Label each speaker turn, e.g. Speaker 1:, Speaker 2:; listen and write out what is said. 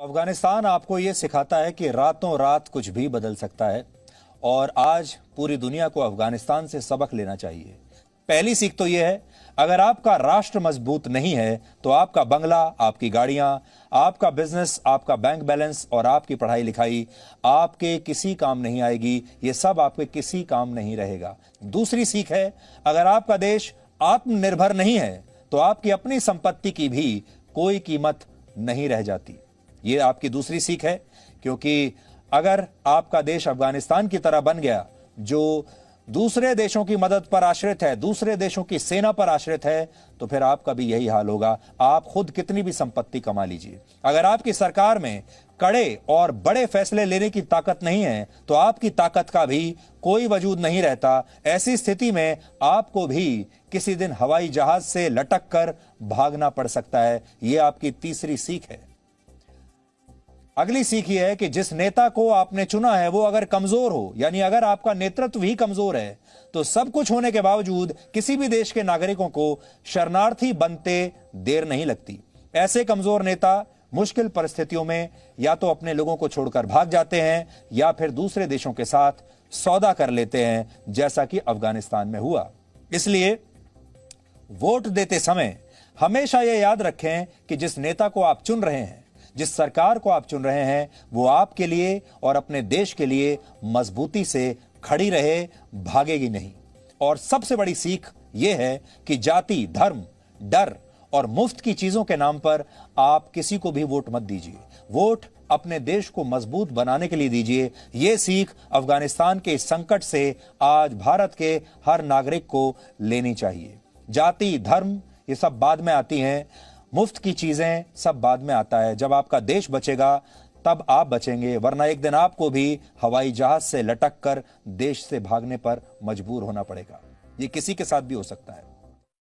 Speaker 1: अफगानिस्तान आपको ये सिखाता है कि रातों रात कुछ भी बदल सकता है और आज पूरी दुनिया को अफगानिस्तान से सबक लेना चाहिए। पहली सीख तो यह है, अगर आपका राष्ट्र मजबूत नहीं है तो आपका बंगला, आपकी गाड़ियां, आपका बिजनेस, आपका बैंक बैलेंस और आपकी पढ़ाई लिखाई आपके किसी काम नहीं आएगी। ये सब आपके किसी काम नहीं रहेगा। दूसरी सीख है, अगर आपका देश आत्मनिर्भर नहीं है तो आपकी अपनी संपत्ति की भी कोई कीमत नहीं रह जाती। ये आपकी दूसरी सीख है, क्योंकि अगर आपका देश अफगानिस्तान की तरह बन गया जो दूसरे देशों की मदद पर आश्रित है, दूसरे देशों की सेना पर आश्रित है, तो फिर आपका भी यही हाल होगा। आप खुद कितनी भी संपत्ति कमा लीजिए, अगर आपकी सरकार में कड़े और बड़े फैसले लेने की ताकत नहीं है तो आपकी ताकत का भी कोई वजूद नहीं रहता। ऐसी स्थिति में आपको भी किसी दिन हवाई जहाज से लटक कर भागना पड़ सकता है। यह आपकी तीसरी सीख है। अगली सीख यह है कि जिस नेता को आपने चुना है वो अगर कमजोर हो, यानी अगर आपका नेतृत्व ही कमजोर है, तो सब कुछ होने के बावजूद किसी भी देश के नागरिकों को शरणार्थी बनते देर नहीं लगती। ऐसे कमजोर नेता मुश्किल परिस्थितियों में या तो अपने लोगों को छोड़कर भाग जाते हैं या फिर दूसरे देशों के साथ सौदा कर लेते हैं, जैसा कि अफगानिस्तान में हुआ। इसलिए वोट देते समय हमेशा यह याद रखें कि जिस नेता को आप चुन रहे हैं, जिस सरकार को आप चुन रहे हैं, वो आपके लिए और अपने देश के लिए मजबूती से खड़ी रहे, भागेगी नहीं। और सबसे बड़ी सीख यह है कि जाति, धर्म, डर और मुफ्त की चीजों के नाम पर आप किसी को भी वोट मत दीजिए। वोट अपने देश को मजबूत बनाने के लिए दीजिए। यह सीख अफगानिस्तान के इस संकट से आज भारत के हर नागरिक को लेनी चाहिए। जाति, धर्म ये सब बाद में आती हैं, मुफ्त की चीजें सब बाद में आता है। जब आपका देश बचेगा तब आप बचेंगे, वरना एक दिन आपको भी हवाई जहाज से लटक कर देश से भागने पर मजबूर होना पड़ेगा। ये किसी के साथ भी हो सकता है।